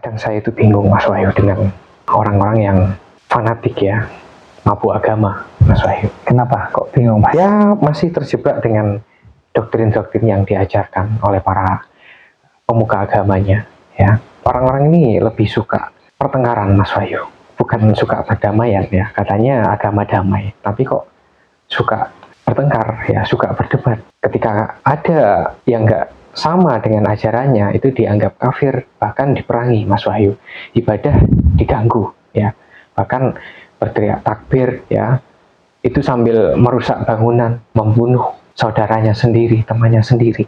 Kadang saya itu bingung Mas Wahyu dengan orang-orang yang fanatik ya, mabuk agama Mas Wahyu. Kenapa kok bingung Mas? Ya masih terjebak dengan doktrin-doktrin yang diajarkan oleh para pemuka agamanya ya. Orang-orang ini lebih suka pertengkaran Mas Wahyu, bukan suka perdamaian ya. Katanya agama damai, tapi kok suka bertengkar ya, suka berdebat. Ketika ada yang nggak sama dengan ajarannya, itu dianggap kafir, bahkan diperangi Mas Wahyu. Ibadah diganggu ya, bahkan berteriak takbir ya, itu sambil merusak bangunan, membunuh saudaranya sendiri, temannya sendiri.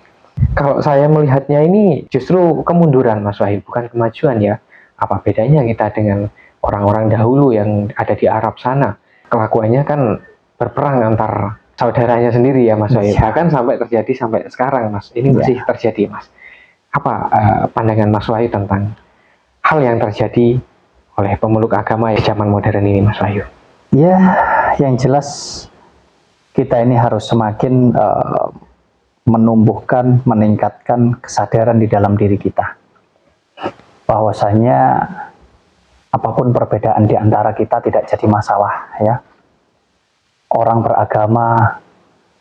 Kalau saya melihatnya ini justru kemunduran Mas Wahyu, bukan kemajuan ya. Apa bedanya kita dengan orang-orang dahulu yang ada di Arab sana? Kelakuannya kan berperang antar saudaranya sendiri ya Mas Wahyu. Bahkan sampai terjadi sampai sekarang Mas. Ini masih terjadi Mas. Apa pandangan Mas Wahyu tentang hal yang terjadi oleh pemeluk agama di zaman modern ini Mas Wahyu? Ya, yang jelas kita ini harus semakin menumbuhkan, meningkatkan kesadaran di dalam diri kita. Bahwasanya apapun perbedaan di antara kita tidak jadi masalah ya. Orang beragama,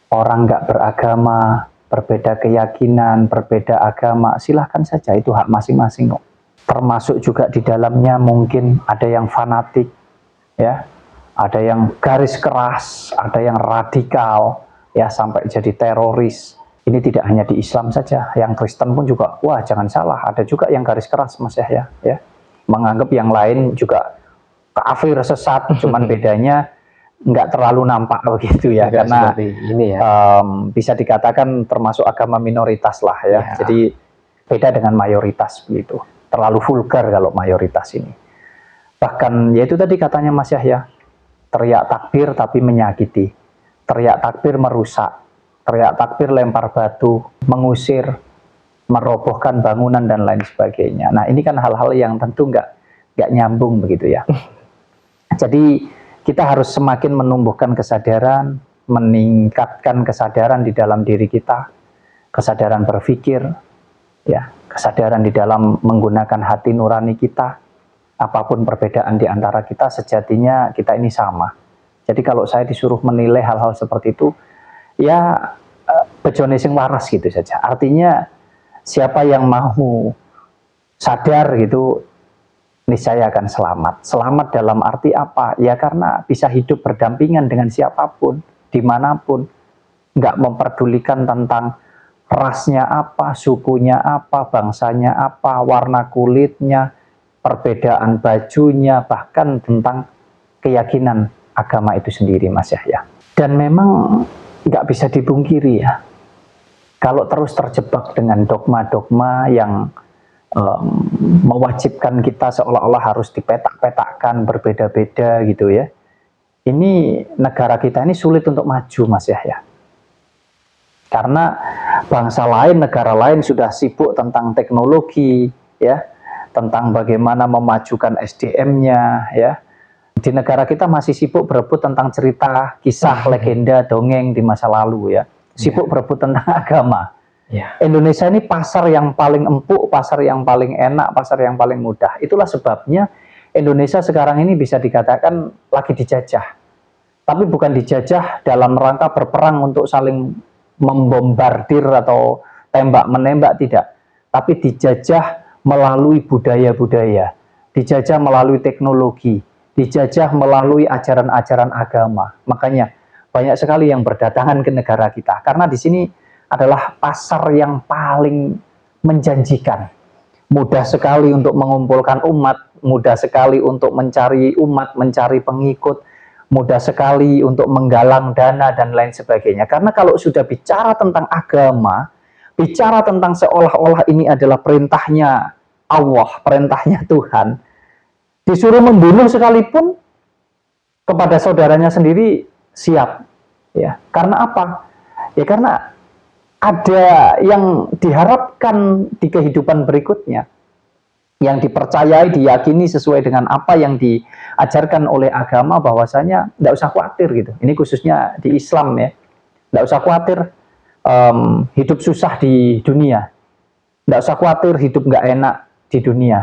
orang nggak beragama, berbeda keyakinan, berbeda agama, silahkan saja, itu hak masing-masing kok. Termasuk juga di dalamnya mungkin ada yang fanatik, ya, ada yang garis keras, ada yang radikal, ya sampai jadi teroris. Ini tidak hanya di Islam saja, yang Kristen pun juga, wah jangan salah, ada juga yang garis keras Mas Yahya, ya, menganggap yang lain juga kafir sesat, cuman bedanya nggak terlalu nampak begitu ya, karena ini ya. Bisa dikatakan termasuk agama minoritas lah ya. Jadi beda dengan mayoritas begitu, terlalu vulgar kalau mayoritas ini. Bahkan ya itu tadi katanya Mas Yahya, teriak takbir tapi menyakiti, teriak takbir merusak, teriak takbir lempar batu, mengusir, merobohkan bangunan dan lain sebagainya. Nah ini kan hal-hal yang tentu nggak nyambung begitu ya. Jadi kita harus semakin menumbuhkan kesadaran, meningkatkan kesadaran di dalam diri kita, kesadaran berpikir, ya, kesadaran di dalam menggunakan hati nurani kita. Apapun perbedaan di antara kita, sejatinya kita ini sama. Jadi kalau saya disuruh menilai hal-hal seperti itu, ya bejone sing waras gitu saja. Artinya siapa yang mau sadar gitu, niscaya akan selamat. Selamat dalam arti apa? Ya karena bisa hidup berdampingan dengan siapapun, dimanapun. Nggak memperdulikan tentang rasnya apa, sukunya apa, bangsanya apa, warna kulitnya, perbedaan bajunya, bahkan tentang keyakinan agama itu sendiri Mas Yahya. Dan memang nggak bisa dipungkiri ya, kalau terus terjebak dengan dogma-dogma yang mewajibkan kita seolah-olah harus dipetak-petakkan berbeda-beda gitu ya. Ini negara kita ini sulit untuk maju Mas Yahya. Karena bangsa lain, negara lain sudah sibuk tentang teknologi ya, tentang bagaimana memajukan SDM-nya ya. Di negara kita masih sibuk berebut tentang cerita, kisah, legenda, dongeng di masa lalu ya. Sibuk berebut tentang agama. Indonesia ini pasar yang paling empuk, pasar yang paling enak, pasar yang paling mudah. Itulah sebabnya Indonesia sekarang ini bisa dikatakan lagi dijajah. Tapi bukan dijajah dalam rangka berperang untuk saling membombardir atau tembak-menembak, tidak. Tapi dijajah melalui budaya-budaya, dijajah melalui teknologi, dijajah melalui ajaran-ajaran agama. Makanya banyak sekali yang berdatangan ke negara kita. Karena di sini adalah pasar yang paling menjanjikan. Mudah sekali untuk mengumpulkan umat, mudah sekali untuk mencari umat, mencari pengikut, mudah sekali untuk menggalang dana dan lain sebagainya. Karena kalau sudah bicara tentang agama, bicara tentang seolah-olah ini adalah perintahnya Allah, perintahnya Tuhan, disuruh membunuh sekalipun kepada saudaranya sendiri siap. Ya, karena apa? Ya karena ada yang diharapkan di kehidupan berikutnya, yang dipercayai, diyakini sesuai dengan apa yang diajarkan oleh agama, bahwasanya tidak usah khawatir gitu. Ini khususnya di Islam ya, tidak usah khawatir hidup susah di dunia, tidak usah khawatir hidup nggak enak di dunia.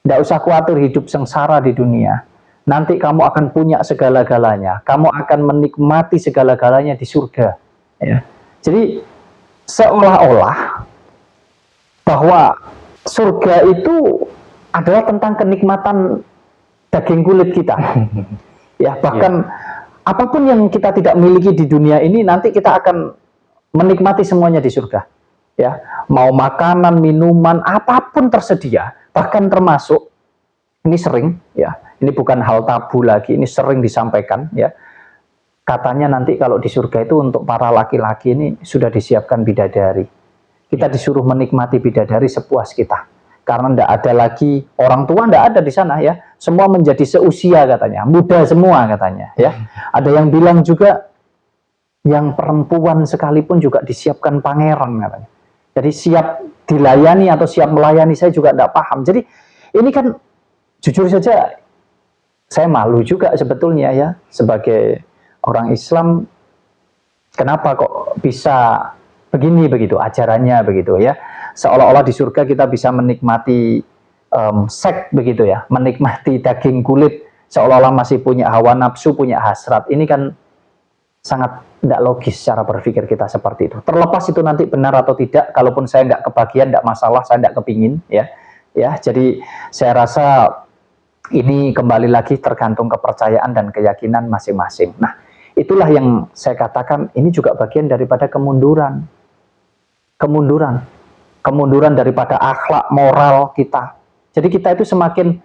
Tidak usah khawatir hidup sengsara di dunia. Nanti kamu akan punya segala-galanya. Kamu akan menikmati segala-galanya di surga. Ya. Jadi seolah-olah bahwa surga itu adalah tentang kenikmatan daging kulit kita. Ya, bahkan apapun yang kita tidak miliki di dunia ini nanti kita akan menikmati semuanya di surga. Ya, mau makanan, minuman, apapun tersedia, bahkan termasuk ini sering ya, ini bukan hal tabu lagi, ini sering disampaikan ya. Katanya nanti kalau di surga itu untuk para laki-laki ini sudah disiapkan bidadari. Kita disuruh menikmati bidadari sepuas kita. Karena tidak ada lagi orang tua, tidak ada di sana ya, semua menjadi seusia katanya, muda semua katanya ya. Ada yang bilang juga yang perempuan sekalipun juga disiapkan pangeran katanya. Jadi siap dilayani atau siap melayani, saya juga tidak paham. Jadi ini kan jujur saja saya malu juga sebetulnya ya sebagai orang Islam, kenapa kok bisa begini begitu ajarannya begitu ya. Seolah-olah di surga kita bisa menikmati seks begitu ya, menikmati daging kulit, seolah-olah masih punya hawa nafsu, punya hasrat. Ini kan sangat tidak logis cara berpikir kita seperti itu. Terlepas itu nanti benar atau tidak, kalaupun saya nggak kebagian, tidak masalah, saya tidak kepingin ya. Ya, jadi saya rasa ini kembali lagi tergantung kepercayaan dan keyakinan masing-masing. Nah, itulah yang saya katakan ini juga bagian daripada kemunduran. Kemunduran daripada akhlak moral kita. Jadi kita itu semakin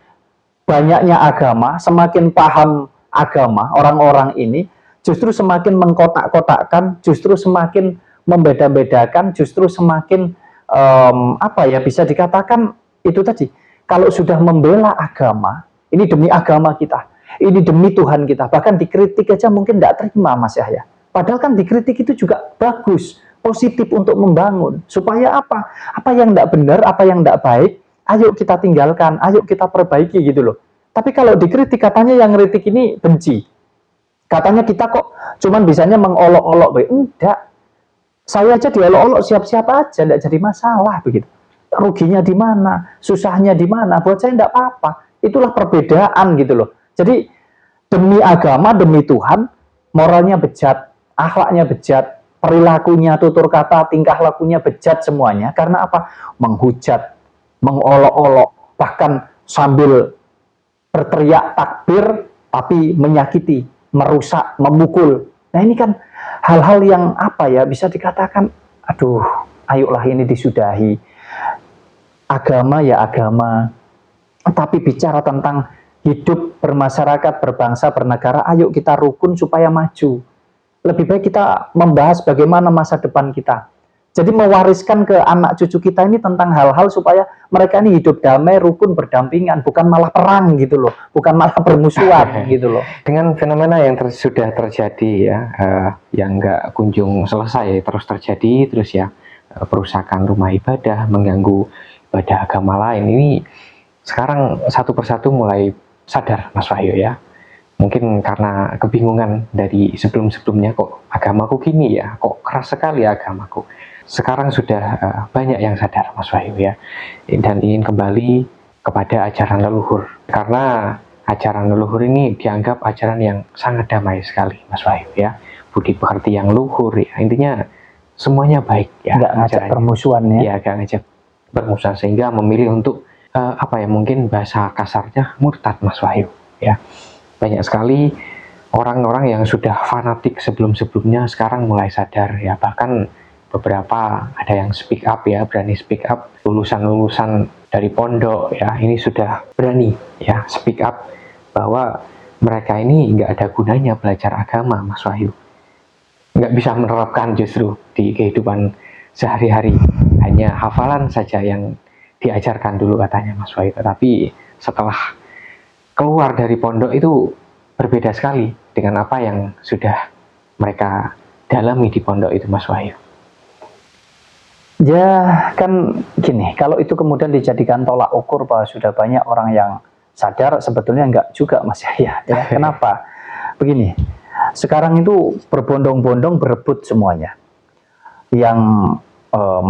banyaknya agama, semakin paham agama, orang-orang ini justru semakin mengkotak-kotakkan, justru semakin membeda-bedakan, justru semakin bisa dikatakan itu tadi. Kalau sudah membela agama, ini demi agama kita, ini demi Tuhan kita, bahkan dikritik aja mungkin tidak terima Mas Yahya. Padahal kan dikritik itu juga bagus, positif untuk membangun. Supaya apa? Apa yang tidak benar, apa yang tidak baik, ayo kita tinggalkan, ayo kita perbaiki gitu loh. Tapi kalau dikritik katanya yang kritik ini benci. Katanya kita kok cuman bisanya mengolok-olok. Enggak. Saya aja diolok-olok siap-siap aja, tidak jadi masalah begitu. Ruginya di mana? Susahnya di mana? Buat saya tidak apa-apa. Itulah perbedaan gitu loh. Jadi demi agama, demi Tuhan, moralnya bejat, akhlaknya bejat, perilakunya, tutur kata, tingkah lakunya bejat semuanya. Karena apa? Menghujat, mengolok-olok, bahkan sambil berteriak takbir, tapi menyakiti, merusak, memukul. Nah ini kan hal-hal yang bisa dikatakan, aduh, ayolah ini disudahi. Agama ya agama, tapi bicara tentang hidup bermasyarakat, berbangsa, bernegara, ayo kita rukun supaya maju. Lebih baik kita membahas bagaimana masa depan kita. Jadi mewariskan ke anak cucu kita ini tentang hal-hal supaya mereka ini hidup damai, rukun, berdampingan, bukan malah perang gitu loh, bukan malah bermusuhan gitu loh. Dengan fenomena yang sudah terjadi ya, yang nggak kunjung selesai, terus terjadi, terus ya perusakan rumah ibadah, mengganggu ibadah agama lain, ini sekarang satu persatu mulai sadar Mas Wahyu ya. Mungkin karena kebingungan dari sebelum-sebelumnya, kok agamaku gini ya, kok keras sekali agamaku. Sekarang sudah banyak yang sadar Mas Wahyu ya, dan ingin kembali kepada ajaran leluhur. Karena ajaran leluhur ini dianggap ajaran yang sangat damai sekali Mas Wahyu ya. Budi pekerti yang luhur ya, intinya semuanya baik ya. Nggak ngajak permusuhan ya. Ya, nggak ngajak permusuhan, sehingga memilih untuk mungkin bahasa kasarnya murtad Mas Wahyu ya. Banyak sekali orang-orang yang sudah fanatik sebelum-sebelumnya sekarang mulai sadar ya. Bahkan beberapa ada yang speak up ya, berani speak up. Lulusan-lulusan dari pondok ya, ini sudah berani ya speak up bahwa mereka ini nggak ada gunanya belajar agama Mas Wahyu. Nggak bisa menerapkan justru di kehidupan sehari-hari. Hanya hafalan saja yang diajarkan dulu katanya Mas Wahyu. Tetapi setelah keluar dari pondok itu berbeda sekali dengan apa yang sudah mereka dalami di pondok itu Mas Wahyu. Ya kan gini, kalau itu kemudian dijadikan tolak ukur bahwa sudah banyak orang yang sadar, sebetulnya enggak juga Mas Yahya ya. Kenapa? Begini, sekarang itu berbondong-bondong berebut semuanya. Yang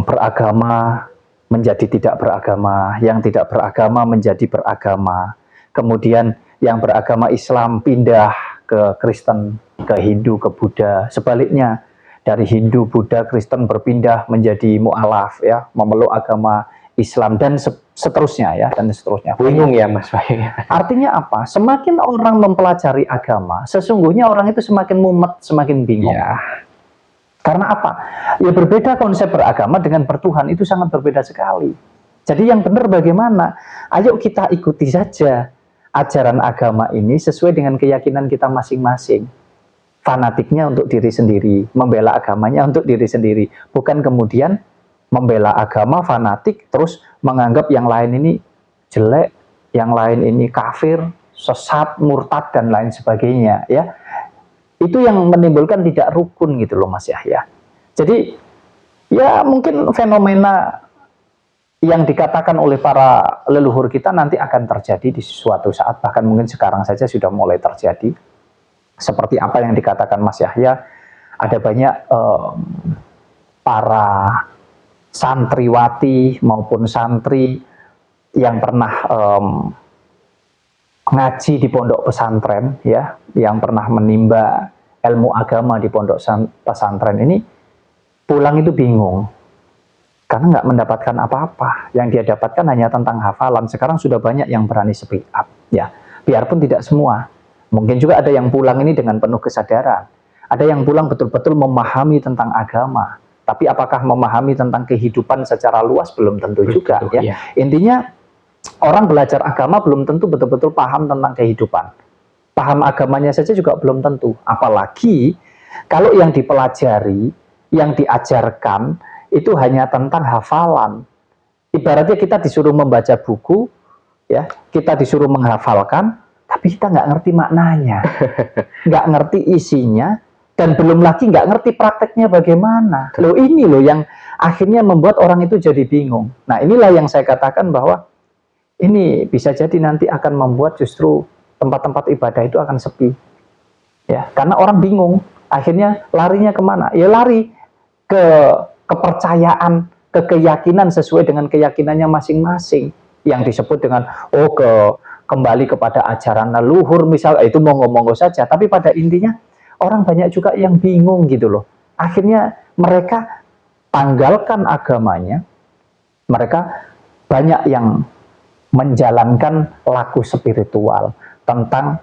beragama menjadi tidak beragama, yang tidak beragama menjadi beragama. Kemudian yang beragama Islam pindah ke Kristen, ke Hindu, ke Buddha. Sebaliknya, dari Hindu, Buddha, Kristen berpindah menjadi mu'alaf, ya, memeluk agama Islam, dan seterusnya, ya, dan seterusnya. Bingung ya Mas Wahyu. Artinya apa? Semakin orang mempelajari agama, sesungguhnya orang itu semakin mumet, semakin bingung. Ya. Karena apa? Ya berbeda konsep beragama dengan bertuhan, itu sangat berbeda sekali. Jadi yang benar bagaimana? Ayo kita ikuti saja ajaran agama ini sesuai dengan keyakinan kita masing-masing. Fanatiknya untuk diri sendiri, membela agamanya untuk diri sendiri. Bukan kemudian membela agama, fanatik, terus menganggap yang lain ini jelek, yang lain ini kafir, sesat, murtad, dan lain sebagainya, ya. Itu yang menimbulkan tidak rukun gitu loh Mas Yahya. Jadi ya mungkin fenomena yang dikatakan oleh para leluhur kita nanti akan terjadi di suatu saat, bahkan mungkin sekarang saja sudah mulai terjadi. Seperti apa yang dikatakan Mas Yahya, ada banyak para santriwati maupun santri yang pernah ngaji di pondok pesantren, ya, yang pernah menimba ilmu agama di pondok pesantren ini, pulang itu bingung karena nggak mendapatkan apa-apa. Yang dia dapatkan hanya tentang hafalan. Sekarang sudah banyak yang berani speak up, ya, biarpun tidak semua. Mungkin juga ada yang pulang ini dengan penuh kesadaran, ada yang pulang betul-betul memahami tentang agama, tapi apakah memahami tentang kehidupan secara luas belum tentu juga, ya. Intinya orang belajar agama belum tentu betul-betul paham tentang kehidupan. Paham agamanya saja juga belum tentu. Apalagi kalau yang dipelajari, yang diajarkan itu hanya tentang hafalan. Ibaratnya kita disuruh membaca buku, ya, kita disuruh menghafalkan, tapi kita nggak ngerti maknanya, nggak ngerti isinya, dan belum lagi nggak ngerti prakteknya bagaimana. Loh ini loh yang akhirnya membuat orang itu jadi bingung. Nah inilah yang saya katakan bahwa ini bisa jadi nanti akan membuat justru tempat-tempat ibadah itu akan sepi, ya, karena orang bingung. Akhirnya larinya kemana? Ya lari ke kepercayaan, ke keyakinan sesuai dengan keyakinannya masing-masing, yang disebut dengan kembali kepada ajaran leluhur misalnya, itu monggo-monggo saja. Tapi pada intinya orang banyak juga yang bingung gitu loh. Akhirnya mereka tanggalkan agamanya, mereka banyak yang menjalankan laku spiritual tentang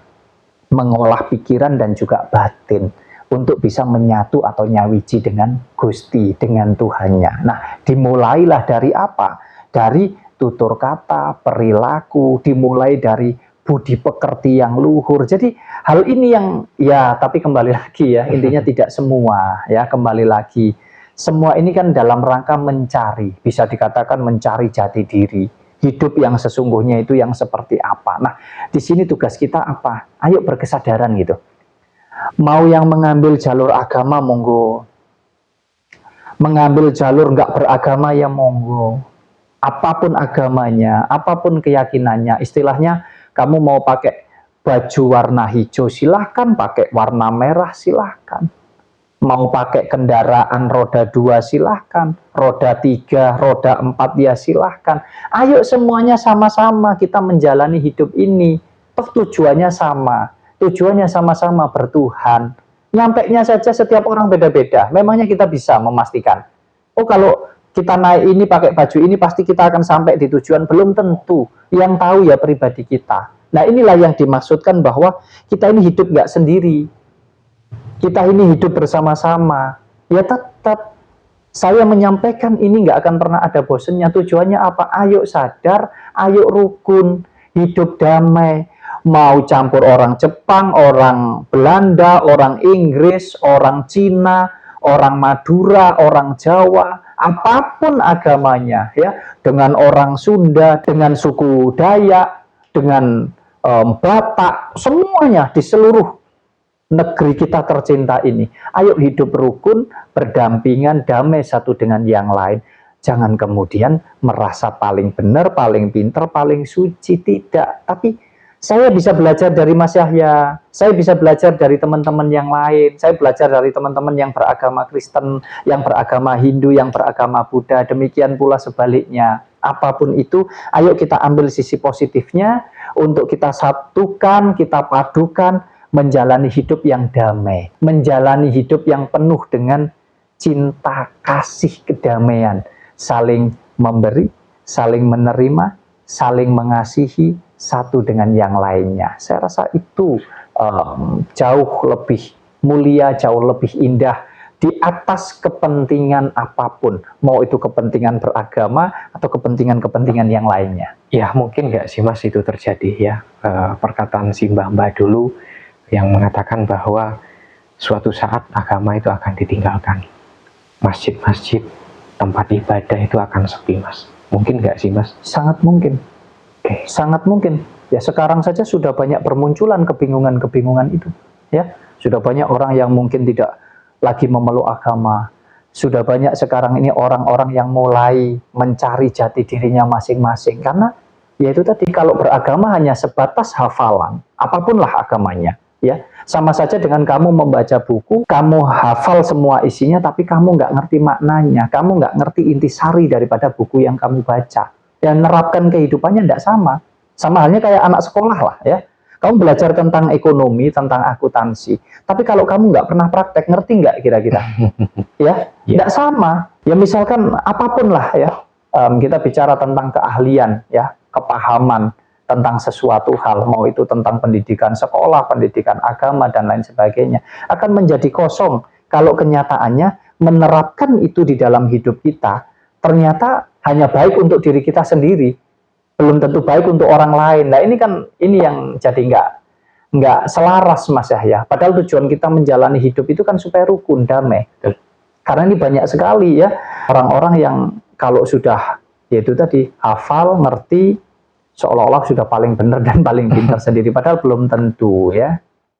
mengolah pikiran dan juga batin untuk bisa menyatu atau nyawiji dengan Gusti, dengan Tuhannya. Nah, dimulailah dari apa? Dari tutur kata, perilaku, dimulai dari budi pekerti yang luhur. Jadi hal ini yang, ya, tapi kembali lagi ya, intinya tidak semua, ya, kembali lagi. Semua ini kan dalam rangka mencari, bisa dikatakan mencari jati diri. Hidup yang sesungguhnya itu yang seperti apa. Nah, di sini tugas kita apa? Ayo berkesadaran gitu. Mau yang mengambil jalur agama, monggo. Mengambil jalur nggak beragama, ya monggo. Apapun agamanya, apapun keyakinannya, istilahnya kamu mau pakai baju warna hijau, silahkan. Pakai warna merah, silahkan. Mau pakai kendaraan roda 2 silahkan, roda 3, roda 4 ya silahkan. Ayo semuanya sama-sama kita menjalani hidup ini. Toh tujuannya sama-sama bertuhan. Nyampainya saja setiap orang beda-beda. Memangnya kita bisa memastikan, oh kalau kita naik ini pakai baju ini pasti kita akan sampai di tujuan? Belum tentu. Yang tahu ya pribadi kita. Nah inilah yang dimaksudkan bahwa kita ini hidup nggak sendiri. Kita ini hidup bersama-sama. Ya tetap saya menyampaikan ini nggak akan pernah ada bosennya. Tujuannya apa? Ayo sadar, ayo rukun, hidup damai. Mau campur orang Jepang, orang Belanda, orang Inggris, orang Cina, orang Madura, orang Jawa, apapun agamanya, ya, dengan orang Sunda, dengan suku Dayak, dengan Batak, semuanya di seluruh negeri kita tercinta ini. Ayo hidup rukun, berdampingan, damai satu dengan yang lain. Jangan kemudian merasa paling benar, paling pintar, paling suci. Tidak. Tapi Saya bisa belajar dari Mas Yahya, saya bisa belajar dari teman-teman yang lain, saya belajar dari teman-teman yang beragama Kristen, yang beragama Hindu, yang beragama Buddha, demikian pula sebaliknya. Apapun itu, ayo kita ambil sisi positifnya untuk kita satukan, kita padukan, menjalani hidup yang damai, menjalani hidup yang penuh dengan cinta, kasih, kedamaian, saling memberi, saling menerima, saling mengasihi, satu dengan yang lainnya. Saya rasa itu jauh lebih mulia, jauh lebih indah di atas kepentingan apapun, mau itu kepentingan beragama atau kepentingan-kepentingan yang lainnya. Ya mungkin nggak sih Mas itu terjadi ya, perkataan si mbah-mbah dulu yang mengatakan bahwa suatu saat agama itu akan ditinggalkan, masjid-masjid, tempat ibadah itu akan sepi Mas. Mungkin nggak sih Mas? Sangat mungkin. Sangat mungkin. Ya sekarang saja sudah banyak bermunculan kebingungan-kebingungan itu. Ya, sudah banyak orang yang mungkin tidak lagi memeluk agama. Sudah banyak sekarang ini orang-orang yang mulai mencari jati dirinya masing-masing. Karena ya itu tadi, kalau beragama hanya sebatas hafalan, apapunlah agamanya, ya sama saja dengan kamu membaca buku, kamu hafal semua isinya, tapi kamu nggak ngerti maknanya, kamu nggak ngerti intisari daripada buku yang kamu baca. Dan nerapkan kehidupannya tidak sama. Sama halnya kayak anak sekolah lah ya. Kamu belajar tentang ekonomi, tentang akuntansi. Tapi kalau kamu nggak pernah praktek, ngerti nggak kira-kira? Ya, tidak sama. Ya misalkan apapun lah ya. Kita bicara tentang keahlian, ya, kepahaman tentang sesuatu hal, mau itu tentang pendidikan sekolah, pendidikan agama dan lain sebagainya, akan menjadi kosong kalau kenyataannya menerapkan itu di dalam hidup kita ternyata hanya baik untuk diri kita sendiri, belum tentu baik untuk orang lain. Nah ini yang jadi nggak selaras Mas Yahya. Padahal tujuan kita menjalani hidup itu kan supaya rukun, damai. Karena ini banyak sekali ya orang-orang yang kalau sudah yaitu tadi hafal, ngerti, seolah-olah sudah paling benar dan paling pintar sendiri. Padahal belum tentu ya.